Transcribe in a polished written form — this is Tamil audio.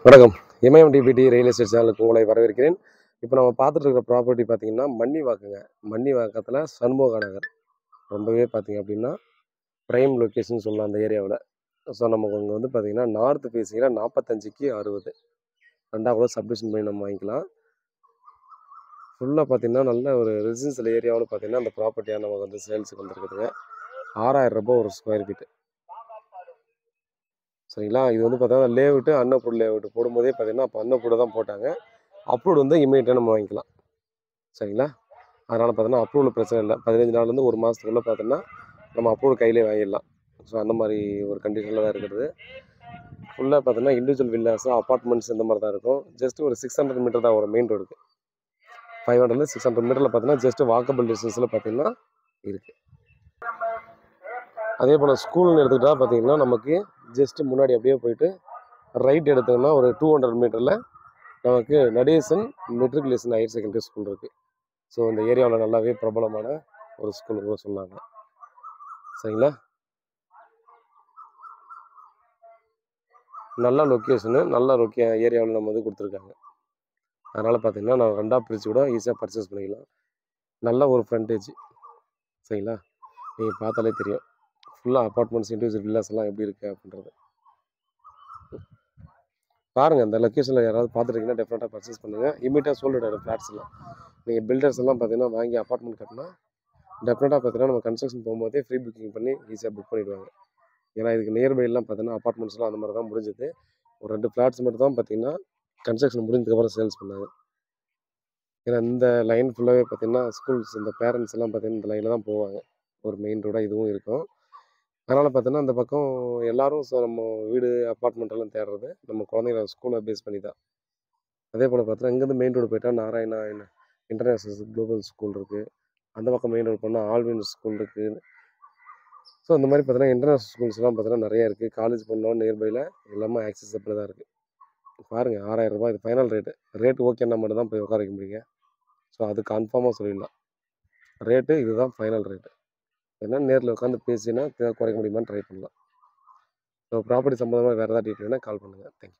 வணக்கம். இமயம் டிபிடி ரியல் எஸ்டேட் சேனலுக்கு உங்களை வரவேற்கிறேன். இப்போ நம்ம பார்த்துட்டு இருக்கிற ப்ராப்பர்ட்டி பார்த்தீங்கன்னா, மன்னிவாக்கங்க. மன்னிவாக்கத்தில சண்முகா நகர். ரொம்பவே பார்த்தீங்க அப்படின்னா, பிரைம் லொக்கேஷன் சொல்லலாம் அந்த ஏரியாவுல. ஸோ நமக்கு இங்க வந்து பார்த்தீங்கன்னா, நார்த் ஃபேஸிங்கில 45க்கு 60 2 கூட சப்டிவிஷன் பண்ணி நம்ம வாங்கிக்கலாம். ஃபுல்லா பார்த்தீங்கன்னா, நல்ல ஒரு ரெசிடென்ஷியல் ஏரியாவுல பார்த்தீங்கன்னா, அந்த ப்ராப்பர்ட்டியா நமக்கு வந்து சேல்ஸுக்கு வந்திருக்குதுங்க. ரூ. 6,000 ஒரு ஸ்கொயர் ஃபீட். சரிங்களா? இது வந்து பார்த்தீங்கன்னா, லேஅவுட்டு அன்அப்ரூவ்ட் லேஅவுட் போடும்போதே பார்த்தீங்கன்னா, அப்போ அன்அப்ரூவ்டு தான் போட்டாங்க. அப்ரூவ்டு வந்து இம்மீடியட்டா நம்ம வாங்கிக்கலாம். சரிங்களா? அதனால பார்த்தீங்கன்னா, அப்ரூவல் பிரச்சனை இல்ல. 15 நாள்லேருந்து 1 மாசத்துக்குள்ள பார்த்தீங்கன்னா, நம்ம அப்ரூவல் கையிலேயே வாங்கிடலாம். ஸோ அந்த மாரி ஒரு கண்டிஷன்ல தான் இருக்குது. ஃபுல்லா பார்த்தீங்கன்னா, இண்டிவிஜுவல் வில்லாஸ், அபார்ட்மெண்ட்ஸ் இந்த மாரி தான் இருக்கும். ஜஸ்ட் ஒரு 600 மீட்டர் தான் வரும் மெயின் ரோடுக்கு. 500லேருந்து 600 மீட்டர்ல பார்த்தீங்கன்னா, ஜஸ்ட் வாக்கபிள் டிஸ்டன்ஸ்ல பார்த்தீங்கன்னா இருக்கு. அதேபோல ஸ்கூல்னு எடுத்துக்கிட்டா பார்த்தீங்கன்னா, நமக்கு ஜஸ்ட் முன்னாடி அப்படியே போயிட்டு ரைட் எடுத்தோம்னா ஒரு 200 மீட்டர்ல நமக்கு Natesan matriculation higher secondary school இருக்கு. ஸோ இந்த ஏரியாவில் நல்லாவே பிரபலமான ஒரு ஸ்கூல் கூட சொன்னாங்க. சரிங்களா? நல்ல லொக்கேஷனு, நல்ல ஏரியாவில் நம்ம வந்து கொடுத்துருக்காங்க. அதனால் பார்த்தீங்கன்னா, நான் 2ஆ பிரித்து கூட ஈஸியாக பர்ச்சேஸ் பண்ணிக்கலாம். நல்ல ஒரு ஃப்ரண்டேஜ். சரிங்களா? நீங்கள் பார்த்தாலே தெரியும். ஃபுல்லாக அப்பார்ட்மெண்ட்ஸ், இண்டிவிஜுவல் வில்லாஸ் எல்லாம் எப்படி இருக்குது அப்படின்றது. பாருங்கள், அந்த லொக்கேஷனில் யாராவது பார்த்துட்டீங்கன்னா டெஃபினட்டாக பர்ச்சேஸ் பண்ணுங்கள். இமீடியட்டாக சோல்ட் ஆகிடும் ஃப்ளாட்ஸ் எல்லாம். நீங்கள் பில்டர்ஸ் எல்லாம் பார்த்தீங்கன்னா வாங்கி அப்பார்ட்மெண்ட் கட்டினா டெஃபினட்டாக பார்த்தீங்கன்னா நம்ம கன்ஸ்ட்ரக்ஷன் போகும்போதே ஃப்ரீ புக்கிங் பண்ணி ஈஸியாக புக் பண்ணிடுவாங்க. ஏன்னா இதுக்கு நியர்பைலாம் பார்த்தீங்கன்னா அப்பார்ட்மெண்ட்ஸ்லாம் அந்த மாதிரி தான் முடிஞ்சது. ஒரு 2 ஃப்ளாட்ஸ் மட்டும் தான் பார்த்தீங்கன்னா கன்ஸ்ட்ரக்ஷன் முடிஞ்சதுக்கப்புறம் சேல்ஸ் பண்ணாங்க. ஏன்னா இந்த லைன் ஃபுல்லாகவே பார்த்தீங்கன்னா ஸ்கூல்ஸ் இந்த பேரண்ட்ஸ் எல்லாம் பார்த்தீங்கன்னா இந்த லைனில் தான் போவாங்க. ஒரு மெயின் ரோடாக இதுவும் இருக்கும். அதனால் பார்த்தீங்கன்னா அந்த பக்கம் எல்லாரும் நம்ம வீடு அப்பார்ட்மெண்ட் எல்லாம் தேடுறது நம்ம குழந்தைங்கள ஸ்கூலை பேஸ் பண்ணி தான். அதே போல் பார்த்தீங்கன்னா இங்கேருந்து மெயின் ரோடு போயிட்டா நாராயணா இன்டர்நேஷனல் குளோபல் ஸ்கூல் இருக்குது. அந்த பக்கம் மெயின் ரோடு போனால் ஆல்வின் ஸ்கூல் இருக்குது. ஸோ அந்த மாதிரி பார்த்தீங்கன்னா இன்டர்நேஷனல் ஸ்கூல்ஸ்லாம் பார்த்தீங்கன்னா நிறைய இருக்குது. காலேஜ் பண்ணோம் நியர்பையில் எல்லாமே ஆக்சஸபிளாக தான் இருக்குது. பாருங்கள், ரூ. 6,000 இது ஃபைனல் ரேட்டு. ரேட்டு ஓகேன்னா மட்டும் தான் போய் உட்கார வைக்க முடியுங்க. ஸோ அது கன்ஃபார்மாக சொல்லிடலாம். ரேட்டு இதுதான் ஃபைனல் ரேட்டு. ஏன்னா நேரில் உட்காந்து பேசினா குறைக்க முடியுமான்னு ட்ரை பண்ணலாம். ஸோ ப்ராப்பர்ட்டி சம்மந்தமாக வேறு ஏதாவது டீட்டெயில்னா கால் பண்ணுங்கள். தேங்க்யூ.